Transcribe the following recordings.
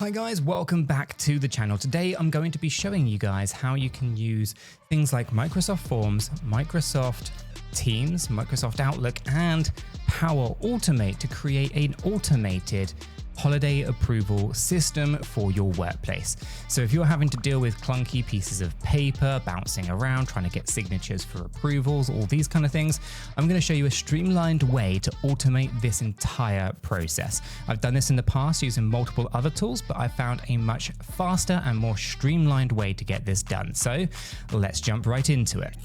Hi guys, welcome back to the channel. Today I'm going to be showing you guys how you can use things like Microsoft Forms, Microsoft Teams, Microsoft Outlook, and Power Automate to create an automated holiday approval system for your workplace. So if you're having to deal with clunky pieces of paper, bouncing around, trying to get signatures for approvals, all these kind of things, I'm going to show you a streamlined way to automate this entire process. I've done this in the past using multiple other tools, but I found a much faster and more streamlined way to get this done. So let's jump right into it.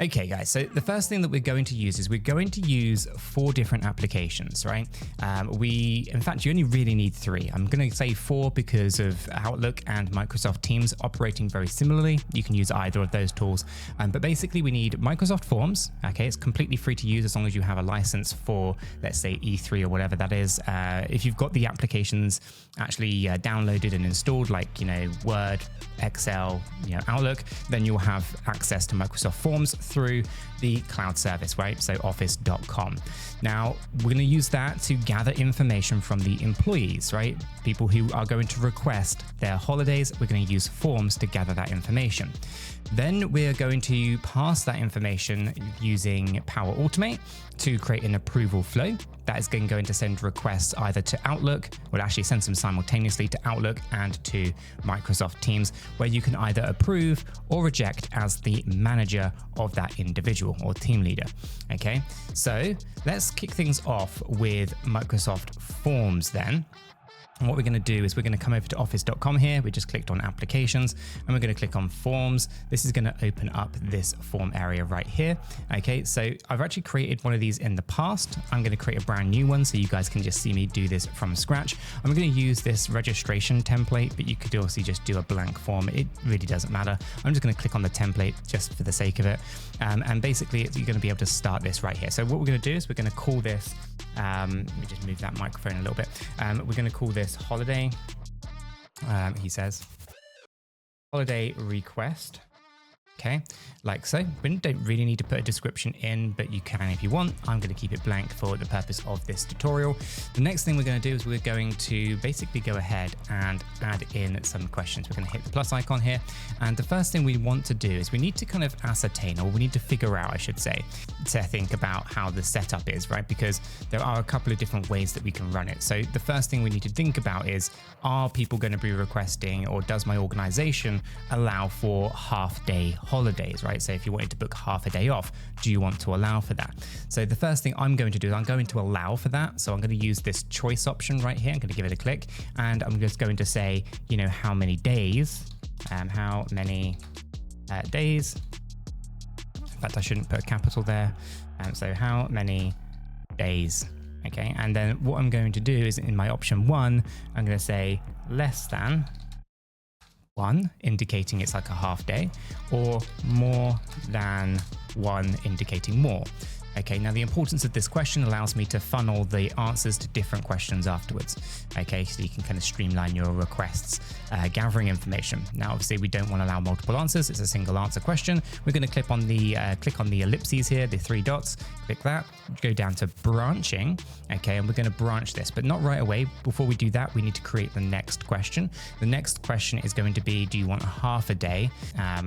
Okay guys, so the first thing that we're going to use is we're going to use 4 different applications, right? In fact, you only really need 3. I'm going to say 4 because of Outlook and Microsoft Teams operating very similarly. You can use either of those tools, but basically we need Microsoft Forms. Okay, it's completely free to use as long as you have a license for, let's say, E3 or whatever that is. If you've got the applications actually downloaded and installed, like, Word, Excel, Outlook, then you'll have access to Microsoft Forms through the cloud service, right? So office.com. Now, we're going to use that to gather information from the employees, right? People who are going to request their holidays, we're going to use Forms to gather that information. Then we're going to pass that information using Power Automate to create an approval flow. That is going to send requests either to Outlook, or actually send them simultaneously to Outlook and to Microsoft Teams, where you can either approve or reject as the manager of that individual or team leader. Okay, so let's kick things off with Microsoft Forms then. And what we're going to do is we're going to come over to office.com here. We just clicked on applications and we're going to click on forms. This is going to open up this form area right here. Okay, so I've actually created one of these in the past. I'm going to create a brand new one so you guys can just see me do this from scratch. I'm going to use this registration template, but you could also just do a blank form. It really doesn't matter. I'm just going to click on the template just for the sake of it. And basically you're going to be able to start this right here. So what we're going to do is we're going to call this, let me just move that microphone a little bit. We're going to call this holiday, he says, holiday request. Okay, like so. We don't really need to put a description in, but you can if you want. I'm going to keep it blank for the purpose of this tutorial. The next thing we're going to do is we're going to basically go ahead and add in some questions. We're going to hit the plus icon here. And the first thing we want to do is we need to kind of ascertain, or we need to figure out, I should say, to think about how the setup is, right? Because there are a couple of different ways that we can run it. So the first thing we need to think about is, are people going to be requesting, or does my organization allow for half-day holidays, right? So if you wanted to book half a day off, do you want to allow for that? So the first thing I'm going to do is I'm going to allow for that. So I'm going to use this choice option right here. I'm going to give it a click, and I'm just going to say, how many days, days. In fact, I shouldn't put a capital there. So how many days? Okay. And then what I'm going to do is in my option 1, I'm going to say less than 1, indicating it's like a half day, or more than 1, indicating more. Okay, now the importance of this question allows me to funnel the answers to different questions afterwards. Okay, so you can kind of streamline your requests, gathering information. Now, obviously, we don't want to allow multiple answers. It's a single answer question. We're going to click on the ellipses here, the 3 dots. Click that. Go down to branching. Okay, and we're going to branch this, but not right away. Before we do that, we need to create the next question. The next question is going to be, do you want half a day?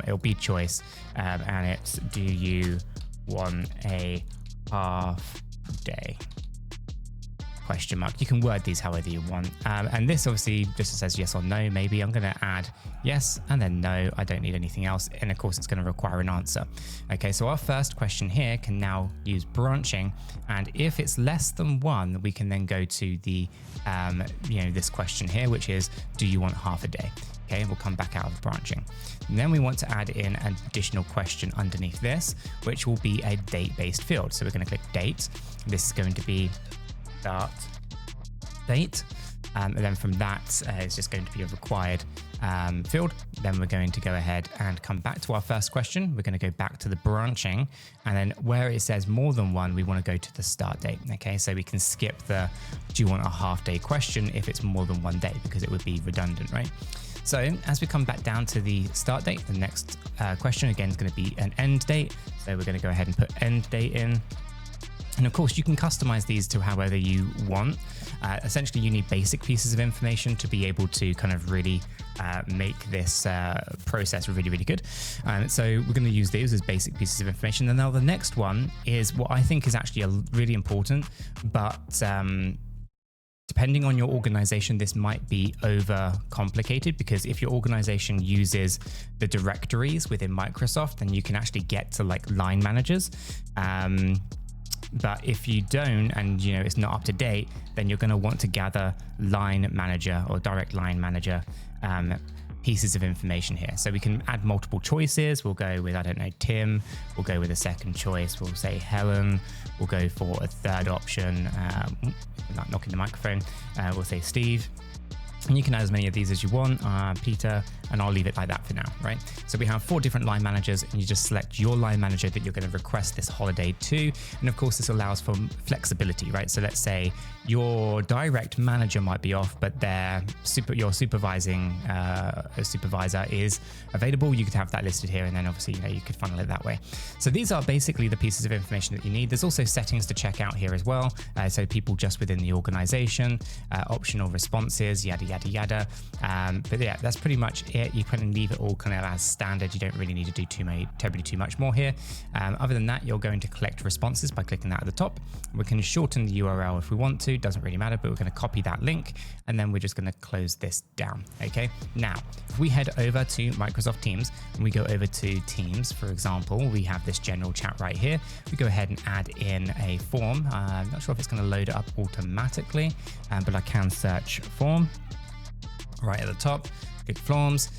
It'll be choice, and it's, do you want a half day? Question mark. You can word these however you want. And this obviously just says yes or no. Maybe I'm going to add yes and then no. I don't need anything else. And of course, it's going to require an answer. Okay, so our first question here can now use branching. And if it's less than 1, we can then go to the, this question here, which is, do you want half a day? Okay, we'll come back out of branching. And then we want to add in an additional question underneath this, which will be a date-based field. So we're going to click date. This is going to be start date. And then from that, it's just going to be a required field. Then we're going to go ahead and come back to our first question. We're going to go back to the branching, and then where it says more than 1, we want to go to the start date. Okay, so we can skip the do you want a half day question if it's more than 1 day, because it would be redundant, right? So as we come back down to the start date, the next question again is going to be an end date. So we're going to go ahead and put end date in. And of course, you can customize these to however you want. Essentially, you need basic pieces of information to be able to kind of really make this process really, really good. So we're going to use these as basic pieces of information. And now the next one is what I think is actually really important, but depending on your organization, this might be over complicated, because if your organization uses the directories within Microsoft, then you can actually get to like line managers. But if you don't, and it's not up to date, then you're going to want to gather line manager or direct line manager pieces of information here. So we can add multiple choices. We'll go with, I don't know, Tim. We'll go with a second choice. We'll say Helen. We'll go for a third option. Not knocking the microphone. We'll say Steve. And you can add as many of these as you want, Peter, and I'll leave it like that for now, right? So we have 4 different line managers, and you just select your line manager that you're going to request this holiday to. And of course, this allows for flexibility, right? So let's say your direct manager might be off, but your supervising supervisor is available. You could have that listed here, and then obviously, you could funnel it that way. So these are basically the pieces of information that you need. There's also settings to check out here as well. So people just within the organization, optional responses, yada, yada, yada. But yeah, that's pretty much it. You kind of leave it all kind of as standard. You don't really need to do terribly too much more here. Other than that, you're going to collect responses by clicking that at the top. We can shorten the URL if we want to, doesn't really matter, but we're going to copy that link, and then we're just going to close this down. Okay. Now, if we head over to Microsoft Teams and we go over to Teams, for example, we have this general chat right here. We go ahead and add in a form. I'm not sure if it's going to load it up automatically, but I can search form. Right at the top, click forms.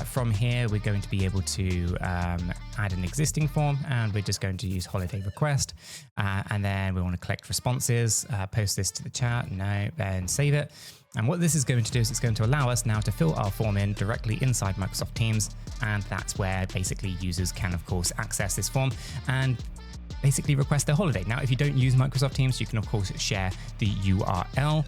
From here, we're going to be able to add an existing form, and we're just going to use holiday request. And then we want to collect responses, post this to the chat, and save it. And what this is going to do is it's going to allow us now to fill our form in directly inside Microsoft Teams. And that's where basically users can, of course, access this form and basically request their holiday. Now, if you don't use Microsoft Teams, you can of course share the URL,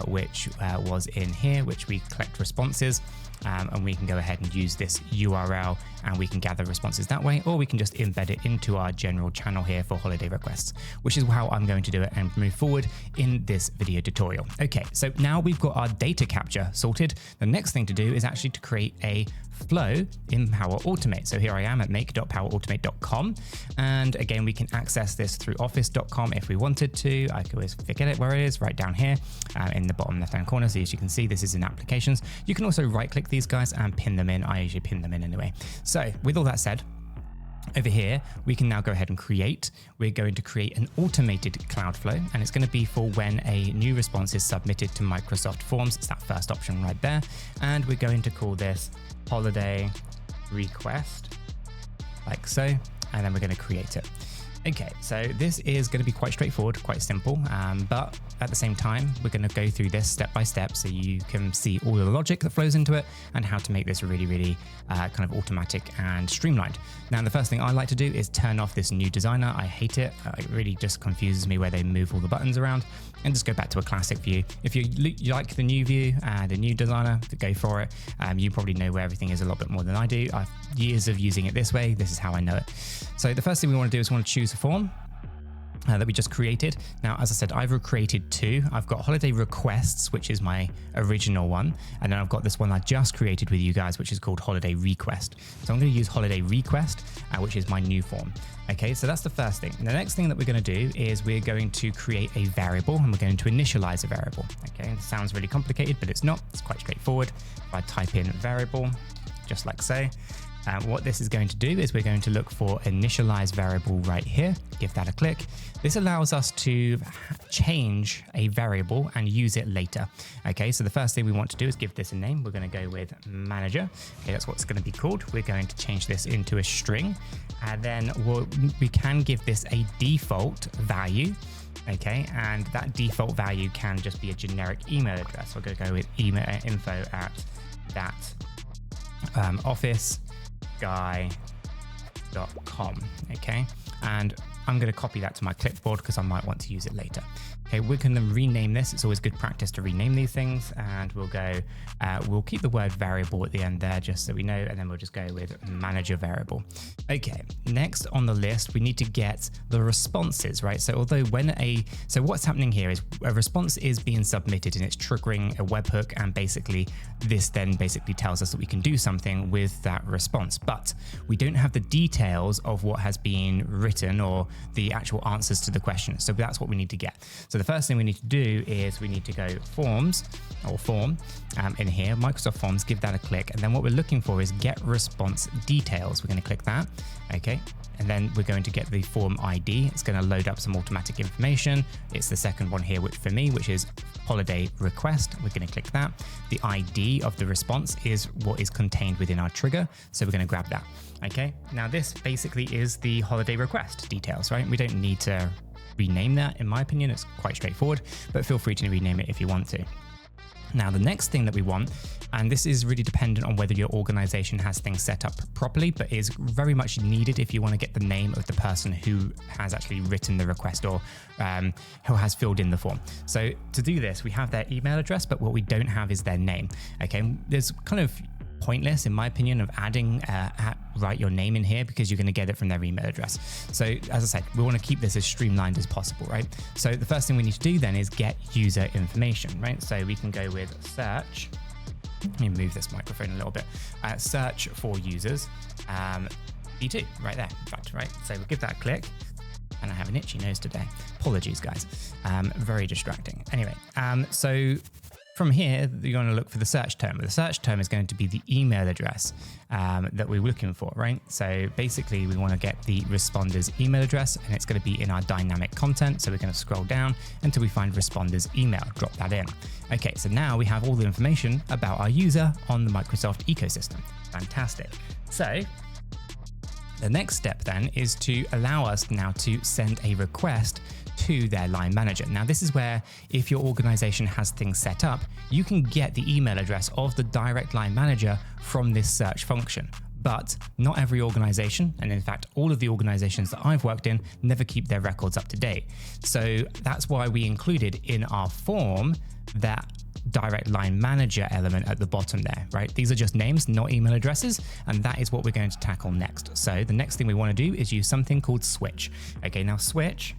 which was in here, which we collect responses, and we can go ahead and use this URL and we can gather responses that way, or we can just embed it into our general channel here for holiday requests, which is how I'm going to do it and move forward in this video tutorial. Okay, so now we've got our data capture sorted. The next thing to do is actually to create a flow in Power Automate. So here I am at make.powerautomate.com. And again, we can access this through office.com if we wanted to. I could always forget it where it is, right down here in the bottom left-hand corner. So as you can see, this is in applications. You can also right-click these guys and pin them in. I usually pin them in anyway. So with all that said, over here, we can now go ahead and create. We're going to create an automated Cloudflow, and it's going to be for when a new response is submitted to Microsoft Forms. It's that first option right there. And we're going to call this holiday request, like so, and then we're going to create it. Okay, so this is going to be quite straightforward, quite simple, but at the same time, we're going to go through this step by step so you can see all the logic that flows into it and how to make this really, really kind of automatic and streamlined. Now, the first thing I like to do is turn off this new designer. I hate it. It really just confuses me where they move all the buttons around, and just go back to a classic view. If you like the new view, the new designer, go for it. You probably know where everything is a lot bit more than I do. I've years of using it this way. This is how I know it. So the first thing we want to do is we want to choose a form that we just created. Now, as I said, I've created 2. I've got holiday requests, which is my original one. And then I've got this one I just created with you guys, which is called holiday request. So I'm going to use holiday request, which is my new form. Okay, so that's the first thing. And the next thing that we're going to do is we're going to create a variable, and we're going to initialize a variable. Okay, it sounds really complicated, but it's not. It's quite straightforward. If I type in variable, just like so, what this is going to do is we're going to look for initialize variable right here. Give that a click. This allows us to change a variable and use it later. Okay, so the first thing we want to do is give this a name. We're going to go with manager. Okay, that's what it's going to be called. We're going to change this into a string, and then we can give this a default value. Okay, and that default value can just be a generic email address. We're going to go with email info at that officeguy.com. Okay, and I'm going to copy that to my clipboard because I might want to use it later. Okay, we're going to rename this. It's always good practice to rename these things, and we'll keep the word variable at the end there just so we know, and then we'll just go with manager variable. Okay, next on the list, we need to get the responses, right? So so what's happening here is a response is being submitted and it's triggering a webhook, and basically this then basically tells us that we can do something with that response, but we don't have the details of what has been written or the actual answers to the question. So that's what we need to get. So the first thing we need to do is we need to go form in here, Microsoft Forms, give that a click. And then what we're looking for is get response details. We're going to click that. Okay. And then we're going to get the form ID. It's going to load up some automatic information. It's the second one here, which is holiday request. We're going to click that. The ID of the response is what is contained within our trigger. So we're going to grab that. Okay. Now this basically is the holiday request details, right? We don't need to rename that. In my opinion, it's quite straightforward, but feel free to rename it if you want to. Now, the next thing that we want, and this is really dependent on whether your organization has things set up properly, but is very much needed if you want to get the name of the person who has actually written the request or who has filled in the form. So to do this, we have their email address, but what we don't have is their name. Okay, there's kind of pointless, in my opinion, of adding write your name in here because you're going to get it from their email address. So as I said, we want to keep this as streamlined as possible, right? So the first thing we need to do then is get user information, right? So we can go with search. Let me move this microphone a little bit. Search for users. B2 right there, in fact, right? So we'll give that a click. And I have an itchy nose today. Apologies, guys. Very distracting. Anyway, so from here, you're going to look for the search term. The search term is going to be the email address that we're looking for, right? So basically, we want to get the responder's email address, and it's going to be in our dynamic content. So we're going to scroll down until we find responder's email, drop that in. Okay, so now we have all the information about our user on the Microsoft ecosystem. Fantastic. So the next step then is to allow us now to send a request to their line manager. Now, this is where if your organization has things set up, you can get the email address of the direct line manager from this search function. But not every organization, and in fact, all of the organizations that I've worked in never keep their records up to date. So that's why we included in our form that direct line manager element at the bottom there, right? These are just names, not email addresses, and that is what we're going to tackle next. So the next thing we want to do is use something called switch. Okay, now switch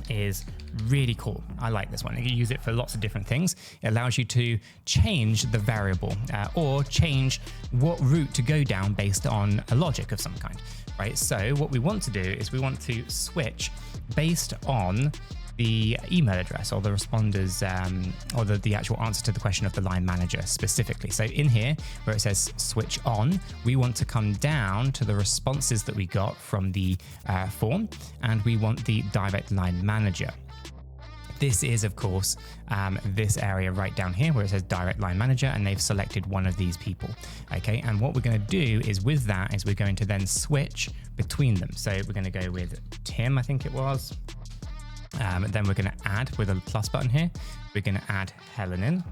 is really cool. I like this one. You can use it for lots of different things. It allows you to change the variable or change what route to go down based on a logic of some kind, right? So what we want to do is we want to switch based on the email address or the responder's or the actual answer to the question of the line manager specifically. So in here where it says switch on, we want to come down to the responses that we got from the form, and we want the direct line manager. This is, of course, this area right down here where it says direct line manager, and they've selected one of these people. Okay, and what we're going to do is with that is we're going to then switch between them. So we're going to go with Tim, I think it was. Then we're going to add with a plus button here. We're going to add Helen in.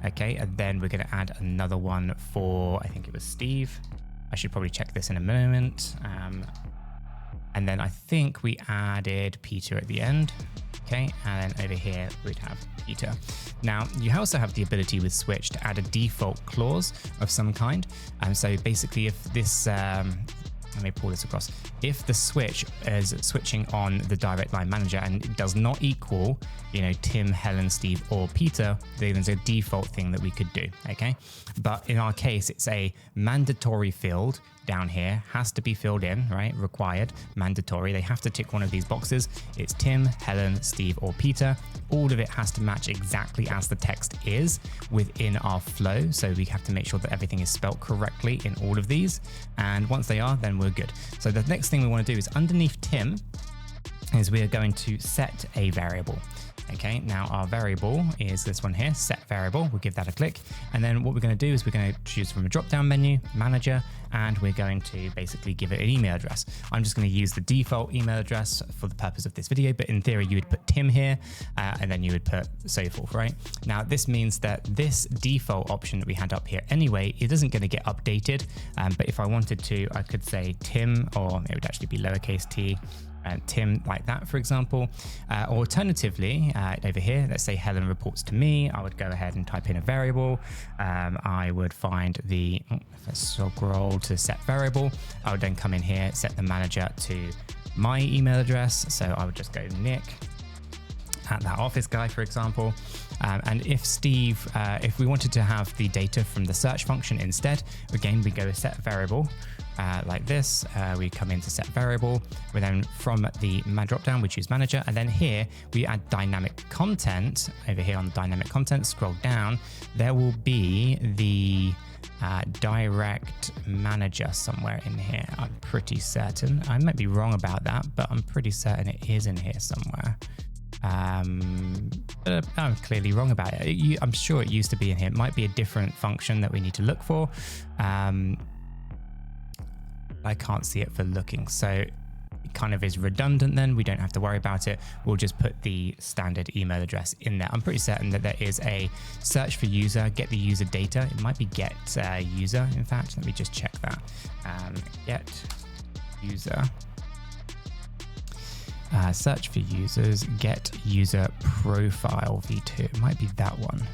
Okay, and then we're going to add another one for, I think it was Steve. I should probably check this in a moment. And then I think we added Peter at the end. Okay, and then over here we'd have Peter. Now, you also have the ability with Switch to add a default clause of some kind. So basically if this, let me pull this across. If the switch is switching on the direct line manager and it does not equal, Tim, Helen, Steve, or Peter, then there's a default thing that we could do, okay? But in our case, it's a mandatory field down here, has to be filled in, right? Required, mandatory. They have to tick one of these boxes. It's Tim, Helen, Steve, or Peter. All of it has to match exactly as the text is within our flow. So we have to make sure that everything is spelt correctly in all of these. And once they are, then we're good. So the next thing we want to do is underneath Tim is we are going to set a variable. Okay, now our variable is this one here, set variable. We'll give that a click. And then what we're going to do is we're going to choose from a drop-down menu, manager, and we're going to basically give it an email address. I'm just going to use the default email address for the purpose of this video, but in theory, you would put Tim here, and then you would put so forth, right? Now, this means that this default option that we had up here anyway, it isn't going to get updated. But if I wanted to, I could say Tim, or it would actually be lowercase t. Tim like that, for example. Alternatively, over here, let's say Helen reports to me. I would go ahead and type in a variable. I would find the, if I scroll to set variable, I would then come in here, set the manager to my email address. So I would just go Nick at that office guy, for example. And if Steve, if we wanted to have the data from the search function instead, again, we go set variable like this. We come into set variable. We then from the drop down, we choose manager. And then here we add dynamic content. Over here on the dynamic content, scroll down, there will be the direct manager somewhere in here. I'm pretty certain. I might be wrong about that, but I'm pretty certain it is in here somewhere. But I'm clearly wrong about it. I'm sure it used to be in here. It might be a different function that we need to look for. I can't see it for looking, so it kind of is redundant then. We don't have to worry about it. We'll just put the standard email address in there. I'm pretty certain that there is a search for user, get the user data. It might be get user, in fact. Let me just check that. Get user. Search for users, get user profile v2. It might be that one.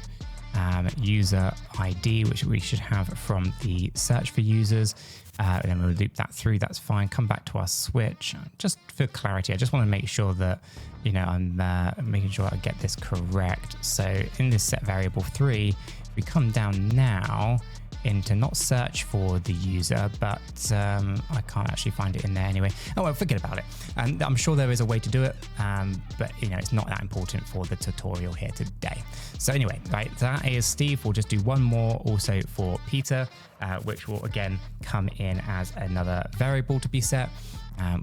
User ID, which we should have from the search for users. And then we'll loop that through. That's fine. Come back to our switch. Just for clarity, I just want to make sure that, you know, I'm making sure I get this correct. So in this set variable 3, if we come down now into not search for the user, but I can't actually find it in there anyway. Oh, well, forget about it. I'm sure there is a way to do it, but you know, it's not that important for the tutorial here today. So anyway, right, that is Steve. We'll just do one more also for Peter, which will again come in as another variable to be set.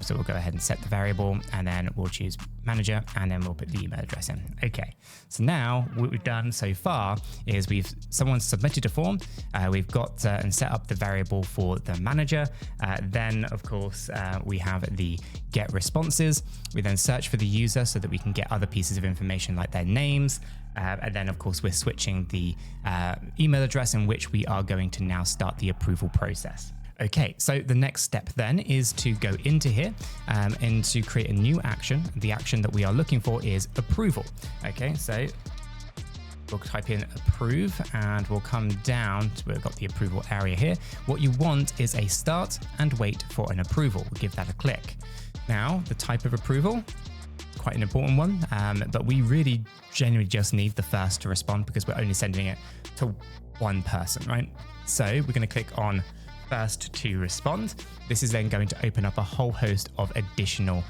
So we'll go ahead and set the variable, and then we'll choose manager, and then we'll put the email address in. Okay, so now what we've done so far is someone's submitted a form. We've got and set up the variable for the manager. Then of course we have the get responses. We then search for the user so that we can get other pieces of information like their names. And then of course we're switching the email address in which we are going to now start the approval process. Okay, so the next step then is to go into here and to create a new action. The action that we are looking for is approval. Okay, so we'll type in approve, and we'll come down to, we've got the approval area here. What you want is a start and wait for an approval. We'll give that a click. Now, the type of approval, quite an important one, but we really genuinely just need the first to respond because we're only sending it to one person, right? So we're going to click on first to respond. This is then going to open up a whole host of additional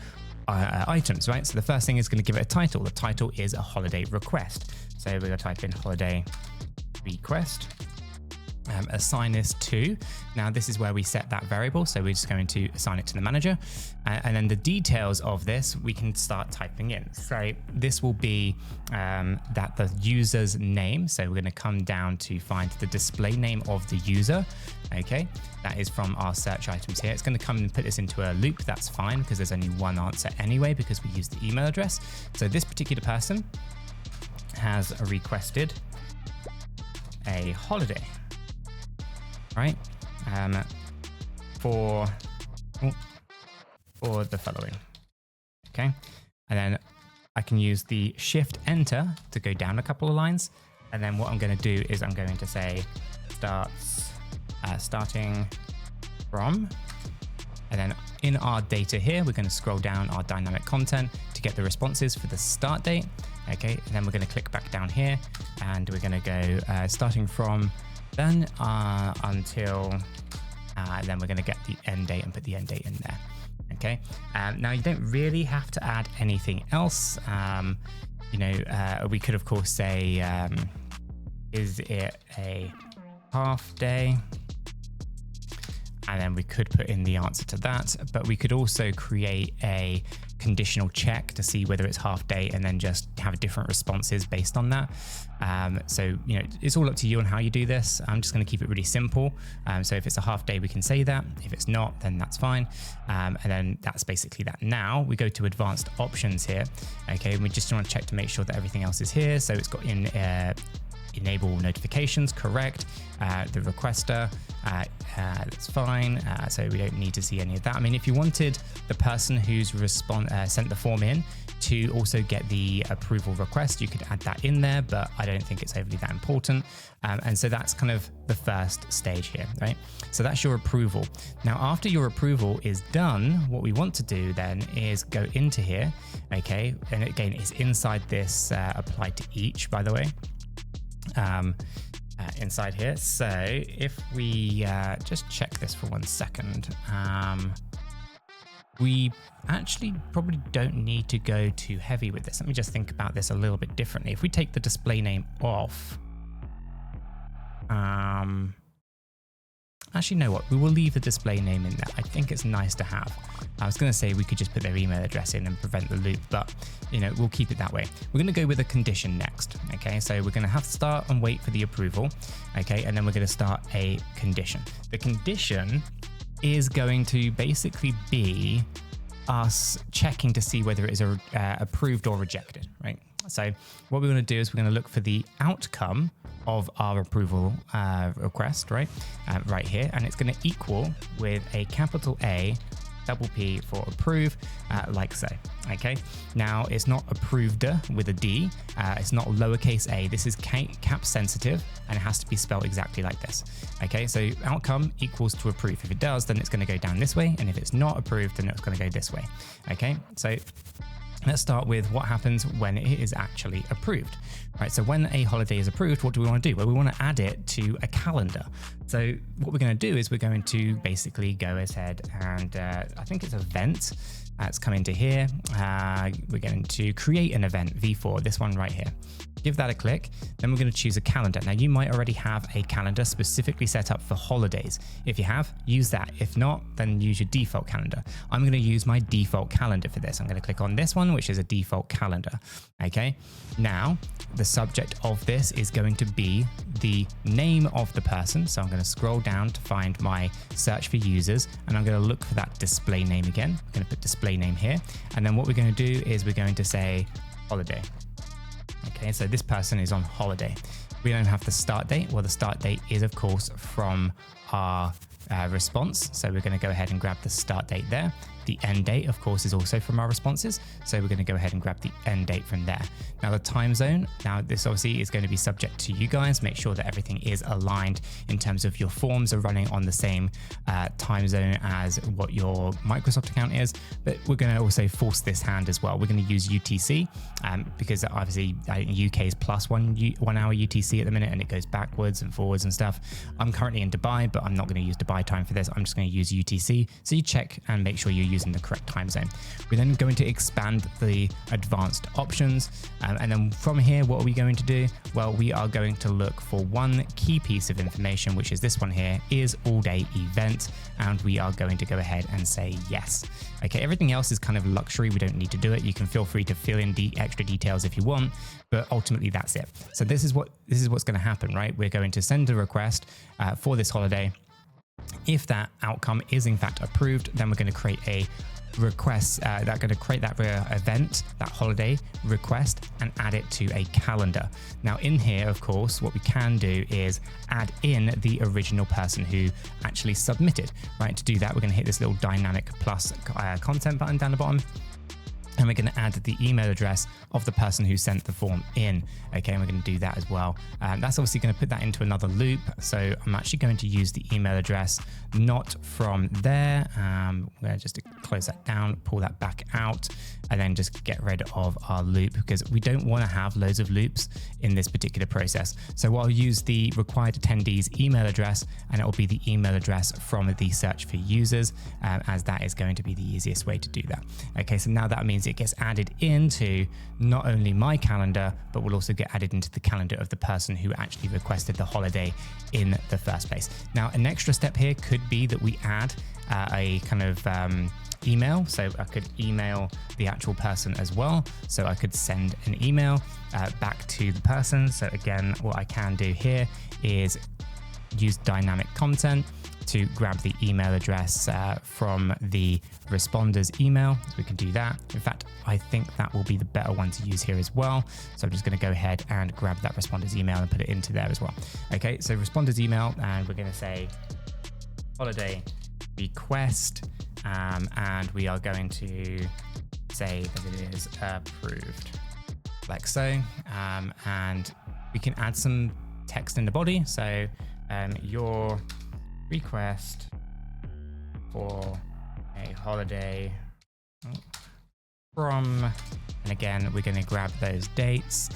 items, right? So the first thing is going to give it a title. The title is a holiday request. So we're going to type in holiday request. Assign this to. Now this is where we set that variable. So we're just going to assign it to the manager. And then the details of this, we can start typing in. So this will be that the user's name. So we're going to come down to find the display name of the user. Okay, that is from our search items here. It's going to come and put this into a loop. That's fine because there's only one answer anyway because we used the email address. So this particular person has requested a holiday. Right, for the following. Okay, and then I can use the shift enter to go down a couple of lines, and then what I'm going to do is I'm going to say starting from, and then in our data here we're going to scroll down our dynamic content to get the responses for the start date. Okay, and then we're going to click back down here, and we're going to go starting from then until then we're going to get the end date and put the end date in there. Okay, now you don't really have to add anything else. We could of course say is it a half day, and then we could put in the answer to that, but we could also create a conditional check to see whether it's half day and then just have different responses based on that. So, you know, it's all up to you on how you do this. I'm just going to keep it really simple. So if it's a half day, we can say that. If it's not, then that's fine. And then that's basically that. Now we go to advanced options here. Okay, and we just want to check to make sure that everything else is here. So it's got in enable notifications, correct. The requester, that's fine. So we don't need to see any of that. I mean, if you wanted the person who's sent the form in to also get the approval request, you could add that in there, but I don't think it's overly that important. And so that's kind of the first stage here, right? So that's your approval. Now, after your approval is done, what we want to do then is go into here, okay? And again, it's inside this apply to each, by the way, inside here. So if we just check this for 1 second, we actually probably don't need to go too heavy with this. Let me just think about this a little bit differently. If we take the display name off, actually, you know what? We will leave the display name in there. I think it's nice to have. I was going to say we could just put their email address in and prevent the loop, but we'll keep it that way. We're going to go with a condition next. Okay, so we're going to have to start and wait for the approval. Okay, and then we're going to start a condition. The condition is going to basically be us checking to see whether it is approved or rejected, right? So what we're going to do is we're going to look for the outcome of our approval request, right? Right here, and it's going to equal with a capital A, double P for approve, like so. Okay, now it's not approved with a D, it's not lowercase a, this is cap sensitive, and it has to be spelled exactly like this. Okay, so outcome equals to approve. If it does, then it's going to go down this way, and if it's not approved, then it's going to go this way. Okay, so let's start with what happens when it is actually approved. Right, so when a holiday is approved, what do we want to do? Well, we want to add it to a calendar. So what we're going to do is we're going to basically go ahead and I think it's event. Let's come into here. We're going to create an event, V4, this one right here. Give that a click. Then we're going to choose a calendar. Now, you might already have a calendar specifically set up for holidays. If you have, use that. If not, then use your default calendar. I'm going to use my default calendar for this. I'm going to click on this one, which is a default calendar. Okay. Now, the subject of this is going to be the name of the person. So I'm going to scroll down to find my search for users, and I'm going to look for that display name again. I'm going to put display name here. And then what we're going to do is we're going to say holiday. Okay, so this person is on holiday. We don't have the start date. Well, the start date is, of course, from our response. So we're going to go ahead and grab the start date there. The end date, of course, is also from our responses. So we're going to go ahead and grab the end date from there. Now, the time zone. Now, this obviously is going to be subject to you guys. Make sure that everything is aligned in terms of your forms are running on the same time zone as what your Microsoft account is. But we're going to also force this hand as well. We're going to use UTC because obviously UK is plus 1 hour UTC at the minute, and it goes backwards and forwards and stuff. I'm currently in Dubai, but I'm not going to use Dubai time for this. I'm just going to use UTC. So you check and make sure you're using the correct time zone. We're then going to expand the advanced options. And then from here, what are we going to do? Well, we are going to look for one key piece of information, which is this one here, is all day event. And we are going to go ahead and say yes. Okay, everything else is kind of luxury. We don't need to do it. You can feel free to fill in the extra details if you want, but ultimately that's it. So this is what's going to happen, right? We're going to send a request for this holiday. If that outcome is in fact approved, then we're going to create a request that's going to create that event, that holiday request, and add it to a calendar. Now in here, of course, what we can do is add in the original person who actually submitted, right? To do that, we're going to hit this little dynamic plus content button down the bottom. And we're going to add the email address of the person who sent the form in. Okay, and we're going to do that as well. That's obviously going to put that into another loop. So I'm actually going to use the email address, not from there. I'm going to just close that down, pull that back out, and then just get rid of our loop because we don't want to have loads of loops in this particular process. So I'll use the required attendees email address, and it will be the email address from the search for users, as that is going to be the easiest way to do that. Okay, so now that means it gets added into not only my calendar, but will also get added into the calendar of the person who actually requested the holiday in the first place. Now, an extra step here could be that we add a kind of email. So I could email the actual person as well. So I could send an email back to the person. So again, what I can do here is use dynamic content to grab the email address from the responder's email. So we can do that. In fact, I think that will be the better one to use here as well. So I'm just going to go ahead and grab that responder's email and put it into there as well. Okay, so responder's email, and we're going to say holiday request, and we are going to say that it is approved, like so. And we can add some text in the body. So your request for a holiday from, and again, we're going to grab those dates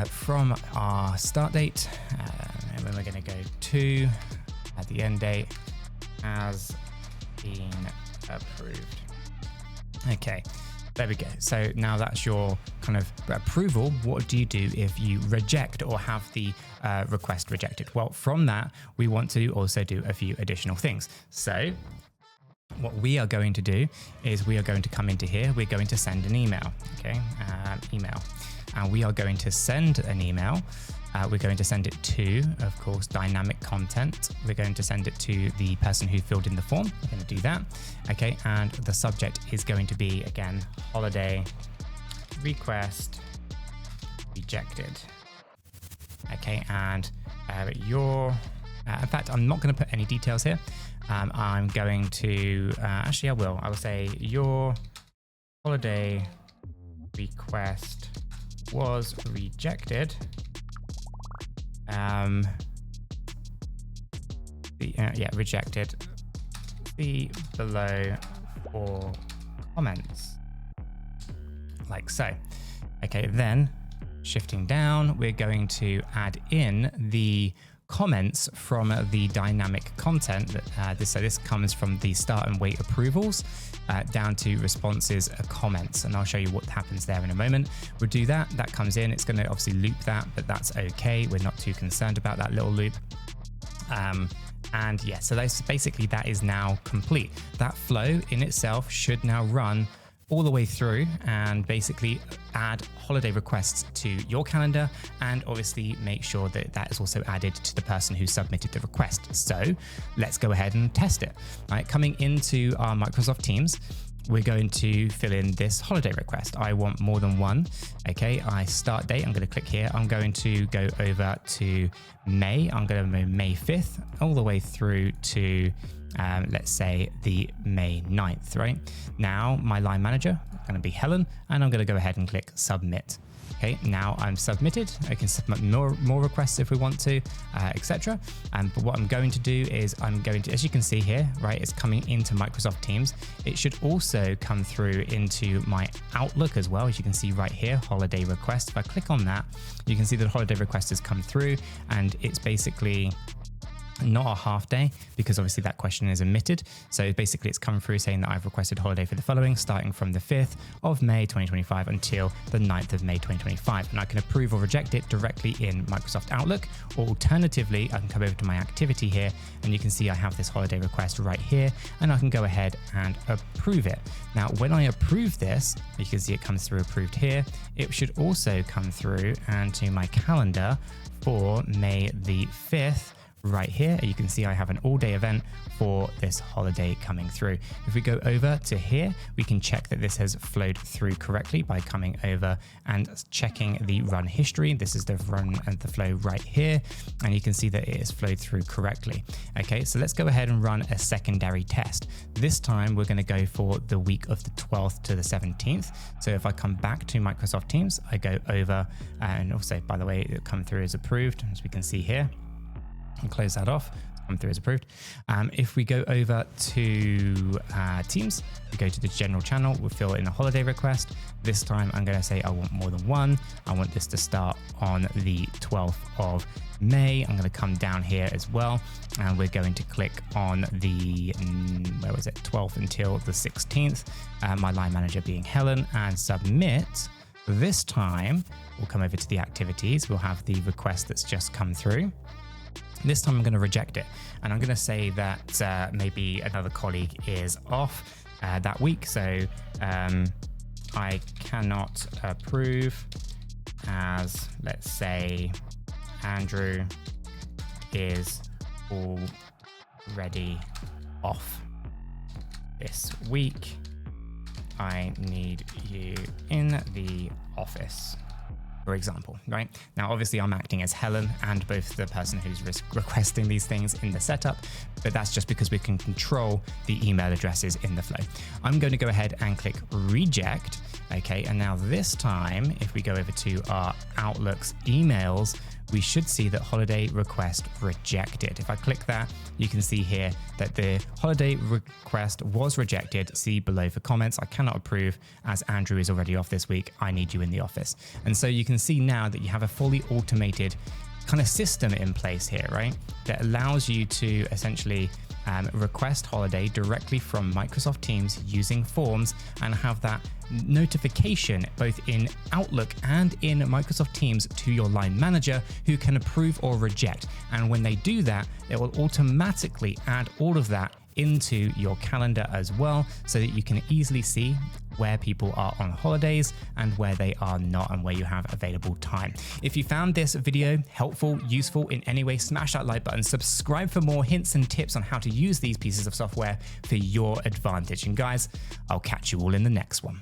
from our start date, and then we're going to go to at the end date has been approved. Okay, there we go. So now that's your kind of approval. What do you do if you reject or have the request rejected? Well, from that, we want to also do a few additional things. So what we are going to do is we are going to come into here. We're going to send an email, okay? Email. And we are going to send an email. We're going to send it to, of course, dynamic content. We're going to send it to the person who filled in the form. We're going to do that. Okay, and the subject is going to be, again, holiday request rejected. Okay, and in fact, I'm not going to put any details here. I'm going to, actually I will say your holiday request was rejected. Rejected. See below for comments, like so. Okay, then shifting down, we're going to add in the comments from the dynamic content. This comes from the start and wait approvals down to responses, comments, and I'll show you what happens there in a moment. We'll do that. That comes in. It's going to obviously loop that, but that's okay. We're not too concerned about that little loop. And yeah, so that is now complete. That flow in itself should now run all the way through and basically add holiday requests to your calendar, and obviously make sure that that is also added to the person who submitted the request. So let's go ahead and test it. All right, coming into our Microsoft Teams, we're going to fill in this holiday request. I want more than one. Okay, I start date, I'm going to click here. I'm going to go over to May. I'm going to go May 5th all the way through to let's say the May 9th, right? Now my line manager is going to be Helen, and I'm going to go ahead and click submit. Okay, now I'm submitted. I can submit more requests if we want to, etc. But what I'm going to do is I'm going to, as you can see here, right, it's coming into Microsoft Teams. It should also come through into my Outlook as well. As you can see right here, holiday request. If I click on that, you can see that holiday request has come through, and it's basically not a half day because obviously that question is omitted. So basically it's come through saying that I've requested holiday for the following, starting from the 5th of May 2025 until the 9th of May 2025. And I can approve or reject it directly in Microsoft Outlook, or alternatively, I can come over to my activity here and you can see I have this holiday request right here, and I can go ahead and approve it. Now, when I approve this, you can see it comes through approved here. It should also come through and to my calendar for May the 5th. Right here, you can see I have an all-day event for this holiday coming through. If we go over to here, we can check that this has flowed through correctly by coming over and checking the run history. This is the run and the flow right here, and you can see that it has flowed through correctly. Okay, so let's go ahead and run a secondary test. This time we're going to go for the week of the 12th to the 17th. So if I come back to Microsoft Teams, I go over, and also, by the way, it come through as approved, as we can see here. And close that off. Come through as approved. If we go over to Teams, we go to the general channel, we'll fill in a holiday request. This time I'm going to say I want more than one. I want this to start on the 12th of May. I'm going to come down here as well, and we're going to click on the 12th until the 16th. My line manager being Helen, and submit. This time we'll come over to the activities. We'll have the request that's just come through. This time I'm going to reject it, and I'm going to say that maybe another colleague is off that week, so I cannot approve as, let's say, Andrew is already off this week. I need you in the office, for example, right? Now, obviously I'm acting as Helen and both the person who's requesting these things in the setup, but that's just because we can control the email addresses in the flow. I'm going to go ahead and click reject. Okay, and now this time, if we go over to our Outlook's emails, we should see that holiday request rejected. If I click that, you can see here that the holiday request was rejected. See below for comments. I cannot approve as Andrew is already off this week. I need you in the office. And so you can see now that you have a fully automated kind of system in place here, right? That allows you to essentially request holiday directly from Microsoft Teams using forms and have that notification both in Outlook and in Microsoft Teams to your line manager who can approve or reject. And when they do that, it will automatically add all of that into your calendar as well, so that you can easily see where people are on holidays and where they are not and where you have available time. If you found this video helpful, useful in any way, smash that like button, subscribe for more hints and tips on how to use these pieces of software for your advantage. And guys, I'll catch you all in the next one.